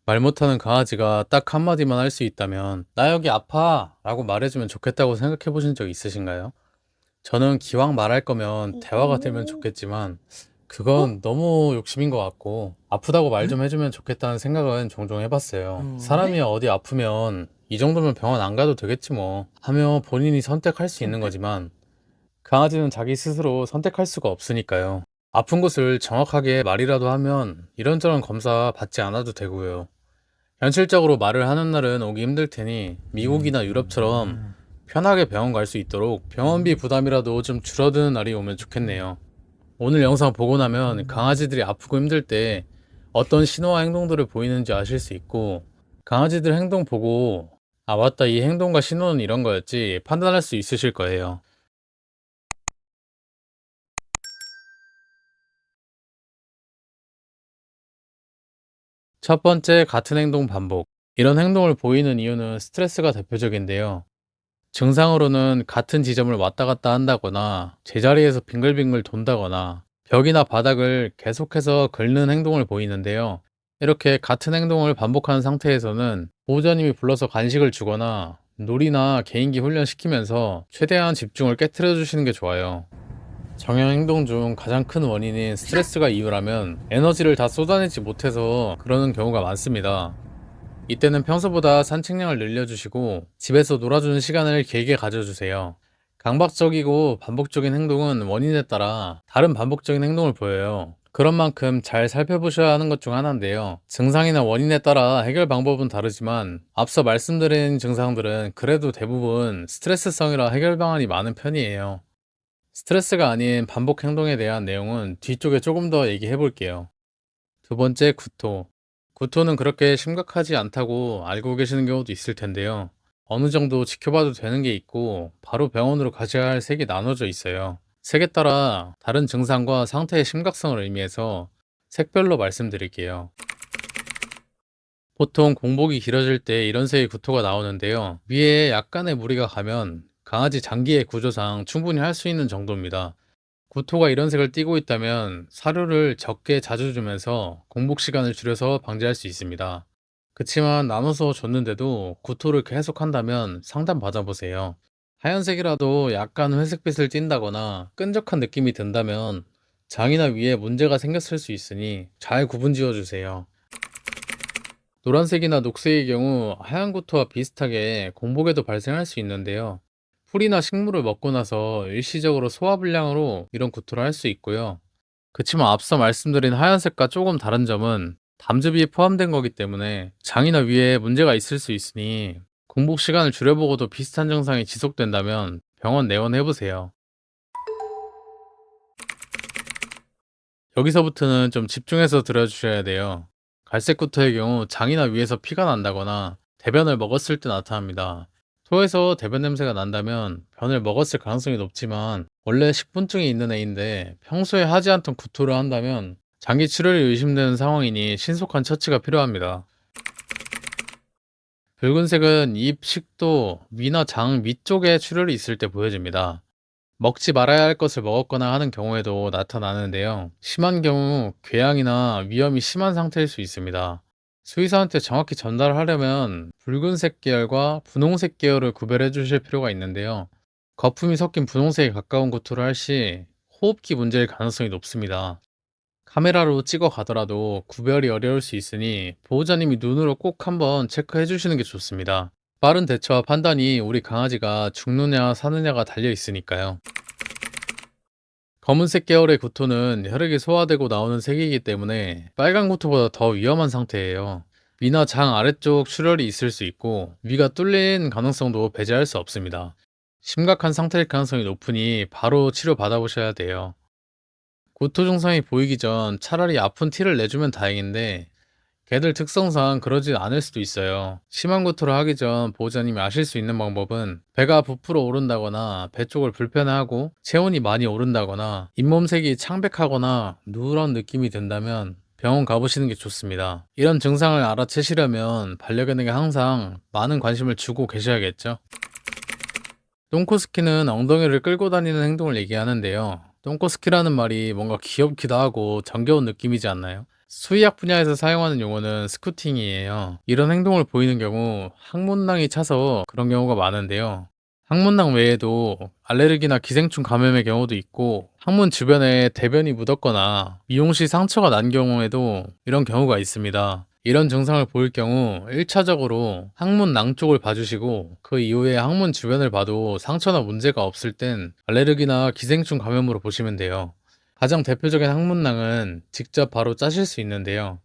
말 못하는 강아지가 딱 한마디만 할 수 있다면, 나 여기 아파! 라고 말해주면 좋겠다고 생각해 보신 적 있으신가요? 저는 기왕 말할 거면 대화가 되면 오. 좋겠지만, 어? 그건 너무 욕심인 것 같고, 아프다고 말 응? 좀 해주면 좋겠다는 생각은 종종 해봤어요. 네? 사람이 어디 아프면, 이 정도면 병원 안 가도 되겠지 뭐, 하며 본인이 선택할 수 있는 선택? 거지만, 강아지는 자기 스스로 선택할 수가 없으니까요. 아픈 곳을 정확하게 말이라도 하면 이런저런 검사 받지 않아도 되고요. 현실적으로 말을 하는 날은 오기 힘들 테니 미국이나 유럽처럼 편하게 병원 갈 수 있도록 병원비 부담이라도 좀 줄어드는 날이 오면 좋겠네요. 오늘 영상 보고 나면 강아지들이 아프고 힘들 때 어떤 신호와 행동들을 보이는지 아실 수 있고, 강아지들 행동 보고 아 맞다, 이 행동과 신호는 이런 거였지 판단할 수 있으실 거예요. 첫 번째, 같은 행동 반복. 이런 행동을 보이는 이유는 스트레스가 대표적인데요. 증상으로는 같은 지점을 왔다 갔다 한다거나, 제자리에서 빙글빙글 돈다거나, 벽이나 바닥을 계속해서 긁는 행동을 보이는데요. 이렇게 같은 행동을 반복하는 상태에서는 보호자님이 불러서 간식을 주거나 놀이나 개인기 훈련시키면서 최대한 집중을 깨트려 주시는 게 좋아요. 정형 행동 중 가장 큰 원인인 스트레스가 이유라면 에너지를 다 쏟아내지 못해서 그러는 경우가 많습니다. 이때는 평소보다 산책량을 늘려주시고 집에서 놀아주는 시간을 길게 가져주세요. 강박적이고 반복적인 행동은 원인에 따라 다른 반복적인 행동을 보여요. 그런 만큼 잘 살펴보셔야 하는 것 중 하나인데요. 증상이나 원인에 따라 해결 방법은 다르지만 앞서 말씀드린 증상들은 그래도 대부분 스트레스성이라 해결 방안이 많은 편이에요. 스트레스가 아닌 반복 행동에 대한 내용은 뒤쪽에 조금 더 얘기해 볼게요. 두 번째, 구토. 구토는 그렇게 심각하지 않다고 알고 계시는 경우도 있을 텐데요. 어느 정도 지켜봐도 되는 게 있고, 바로 병원으로 가셔야 할 색이 나눠져 있어요. 색에 따라 다른 증상과 상태의 심각성을 의미해서 색별로 말씀드릴게요. 보통 공복이 길어질 때 이런 색의 구토가 나오는데요. 위에 약간의 무리가 가면 강아지 장기의 구조상 충분히 할 수 있는 정도입니다. 구토가 이런 색을 띠고 있다면 사료를 적게 자주 주면서 공복 시간을 줄여서 방지할 수 있습니다. 그치만 나눠서 줬는데도 구토를 계속한다면 상담 받아보세요. 하얀색이라도 약간 회색빛을 띈다거나 끈적한 느낌이 든다면 장이나 위에 문제가 생겼을 수 있으니 잘 구분 지어 주세요. 노란색이나 녹색의 경우 하얀 구토와 비슷하게 공복에도 발생할 수 있는데요. 풀이나 식물을 먹고 나서 일시적으로 소화불량으로 이런 구토를 할 수 있고요. 그치만 앞서 말씀드린 하얀색과 조금 다른 점은 담즙이 포함된 거기 때문에 장이나 위에 문제가 있을 수 있으니 공복 시간을 줄여보고도 비슷한 증상이 지속된다면 병원 내원해보세요. 여기서부터는 좀 집중해서 들어주셔야 돼요. 갈색 구토의 경우 장이나 위에서 피가 난다거나 대변을 먹었을 때 나타납니다. 토에서 대변 냄새가 난다면 변을 먹었을 가능성이 높지만 원래 식분증이 있는 애인데 평소에 하지 않던 구토를 한다면 장기 출혈이 의심되는 상황이니 신속한 처치가 필요합니다. 붉은색은 입, 식도, 위나 장 위쪽에 출혈이 있을 때 보여집니다. 먹지 말아야 할 것을 먹었거나 하는 경우에도 나타나는데요. 심한 경우 궤양이나 위험이 심한 상태일 수 있습니다. 수의사한테 정확히 전달하려면 붉은색 계열과 분홍색 계열을 구별해 주실 필요가 있는데요. 거품이 섞인 분홍색에 가까운 구토를 할 시 호흡기 문제일 가능성이 높습니다. 카메라로 찍어 가더라도 구별이 어려울 수 있으니 보호자님이 눈으로 꼭 한번 체크해 주시는 게 좋습니다. 빠른 대처와 판단이 우리 강아지가 죽느냐 사느냐가 달려 있으니까요. 검은색 계열의 구토는 혈액이 소화되고 나오는 색이기 때문에 빨간 구토보다 더 위험한 상태예요. 위나 장 아래쪽 출혈이 있을 수 있고 위가 뚫린 가능성도 배제할 수 없습니다. 심각한 상태일 가능성이 높으니 바로 치료 받아보셔야 돼요. 구토 증상이 보이기 전 차라리 아픈 티를 내주면 다행인데 개들 특성상 그러지 않을 수도 있어요. 심한 구토를 하기 전 보호자님이 아실 수 있는 방법은 배가 부풀어 오른다거나 배 쪽을 불편해하고 체온이 많이 오른다거나 잇몸색이 창백하거나 누런 느낌이 든다면 병원 가보시는 게 좋습니다. 이런 증상을 알아채시려면 반려견에게 항상 많은 관심을 주고 계셔야겠죠. 똥코스키는 엉덩이를 끌고 다니는 행동을 얘기하는데요. 똥코스키라는 말이 뭔가 귀엽기도 하고 정겨운 느낌이지 않나요? 수의학 분야에서 사용하는 용어는 스쿠팅이에요. 이런 행동을 보이는 경우 항문낭이 차서 그런 경우가 많은데요. 항문낭 외에도 알레르기나 기생충 감염의 경우도 있고, 항문 주변에 대변이 묻었거나 미용시 상처가 난 경우에도 이런 경우가 있습니다. 이런 증상을 보일 경우 1차적으로 항문낭 쪽을 봐주시고, 그 이후에 항문 주변을 봐도 상처나 문제가 없을 땐 알레르기나 기생충 감염으로 보시면 돼요. 가장 대표적인 항문낭은 직접 바로 짜실 수 있는데요.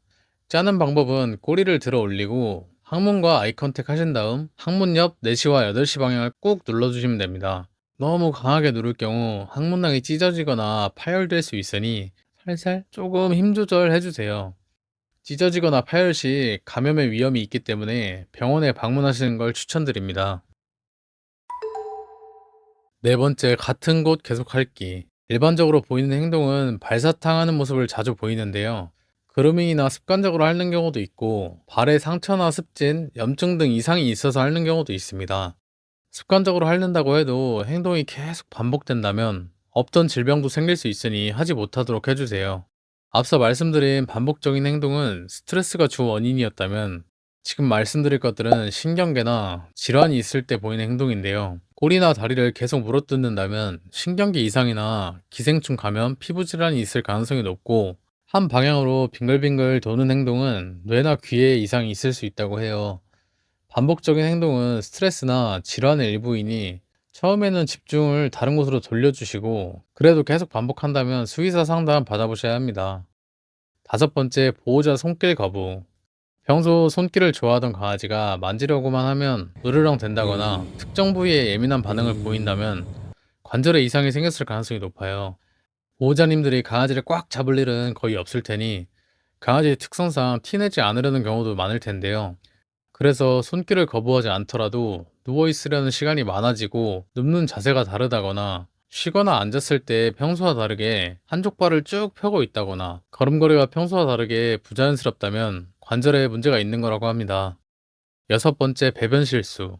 짜는 방법은 꼬리를 들어 올리고 항문과 아이 컨택 하신 다음 항문 옆 4시와 8시 방향을 꾹 눌러주시면 됩니다. 너무 강하게 누를 경우 항문낭이 찢어지거나 파열될 수 있으니 살살 조금 힘 조절해 주세요. 찢어지거나 파열 시 감염의 위험이 있기 때문에 병원에 방문하시는 걸 추천드립니다. 네 번째, 같은 곳 계속 핥기. 일반적으로 보이는 행동은 발사탕하는 모습을 자주 보이는데요. 그루밍이나 습관적으로 핥는 경우도 있고, 발에 상처나 습진, 염증 등 이상이 있어서 핥는 경우도 있습니다. 습관적으로 핥는다고 해도 행동이 계속 반복된다면 없던 질병도 생길 수 있으니 하지 못하도록 해주세요. 앞서 말씀드린 반복적인 행동은 스트레스가 주 원인이었다면, 지금 말씀드릴 것들은 신경계나 질환이 있을 때 보이는 행동인데요. 꼬리나 다리를 계속 물어뜯는다면 신경계 이상이나 기생충 감염, 피부 질환이 있을 가능성이 높고, 한 방향으로 빙글빙글 도는 행동은 뇌나 귀에 이상이 있을 수 있다고 해요. 반복적인 행동은 스트레스나 질환의 일부이니 처음에는 집중을 다른 곳으로 돌려주시고, 그래도 계속 반복한다면 수의사 상담 받아보셔야 합니다. 다섯 번째, 보호자 손길 거부. 평소 손길을 좋아하던 강아지가 만지려고만 하면 으르렁 된다거나 특정 부위에 예민한 반응을 보인다면 관절에 이상이 생겼을 가능성이 높아요. 보호자님들이 강아지를 꽉 잡을 일은 거의 없을 테니 강아지의 특성상 티내지 않으려는 경우도 많을 텐데요. 그래서 손길을 거부하지 않더라도 누워 있으려는 시간이 많아지고 눕는 자세가 다르다거나 쉬거나 앉았을 때 평소와 다르게 한쪽 발을 쭉 펴고 있다거나 걸음걸이가 평소와 다르게 부자연스럽다면 관절에 문제가 있는 거라고 합니다. 여섯 번째, 배변 실수.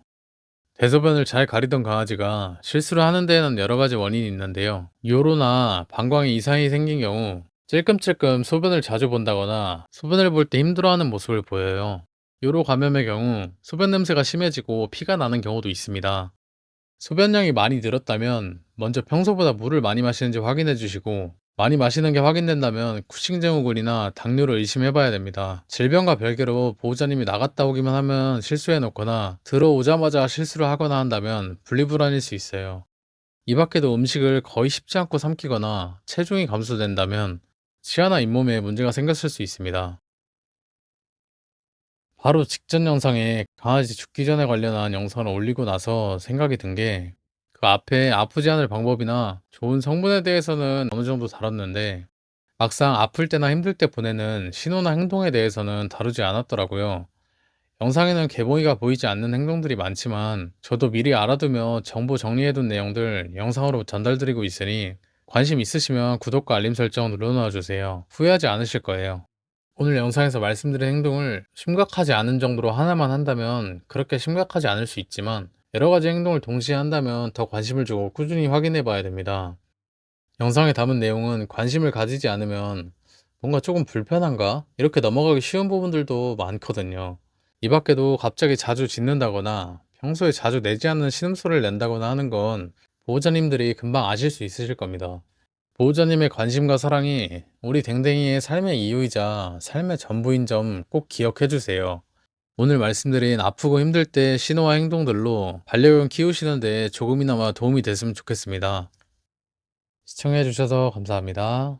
대소변을 잘 가리던 강아지가 실수를 하는 데에는 여러 가지 원인이 있는데요. 요로나 방광에 이상이 생긴 경우 찔끔찔끔 소변을 자주 본다거나 소변을 볼 때 힘들어하는 모습을 보여요. 요로 감염의 경우 소변 냄새가 심해지고 피가 나는 경우도 있습니다. 소변량이 많이 늘었다면 먼저 평소보다 물을 많이 마시는지 확인해 주시고, 많이 마시는 게 확인된다면 쿠싱 증후군이나 당뇨를 의심해 봐야 됩니다. 질병과 별개로 보호자님이 나갔다 오기만 하면 실수해 놓거나 들어오자마자 실수를 하거나 한다면 분리불안일 수 있어요. 이 밖에도 음식을 거의 씹지 않고 삼키거나 체중이 감소된다면 치아나 잇몸에 문제가 생겼을 수 있습니다. 바로 직전 영상에 강아지 죽기 전에 관련한 영상을 올리고 나서 생각이 든 게, 그 앞에 아프지 않을 방법이나 좋은 성분에 대해서는 어느 정도 다뤘는데 막상 아플 때나 힘들 때 보내는 신호나 행동에 대해서는 다루지 않았더라고요. 영상에는 개봉이가 보이지 않는 행동들이 많지만 저도 미리 알아두며 정보 정리해둔 내용들 영상으로 전달드리고 있으니 관심 있으시면 구독과 알림 설정 눌러놔 주세요. 후회하지 않으실 거예요. 오늘 영상에서 말씀드린 행동을 심각하지 않은 정도로 하나만 한다면 그렇게 심각하지 않을 수 있지만, 여러 가지 행동을 동시에 한다면 더 관심을 주고 꾸준히 확인해 봐야 됩니다. 영상에 담은 내용은 관심을 가지지 않으면 뭔가 조금 불편한가? 이렇게 넘어가기 쉬운 부분들도 많거든요. 이 밖에도 갑자기 자주 짖는다거나 평소에 자주 내지 않는 신음소리를 낸다거나 하는 건 보호자님들이 금방 아실 수 있으실 겁니다. 보호자님의 관심과 사랑이 우리 댕댕이의 삶의 이유이자 삶의 전부인 점 꼭 기억해 주세요. 오늘 말씀드린 아프고 힘들 때 신호와 행동들로 반려견 키우시는데 조금이나마 도움이 됐으면 좋겠습니다. 시청해 주셔서 감사합니다.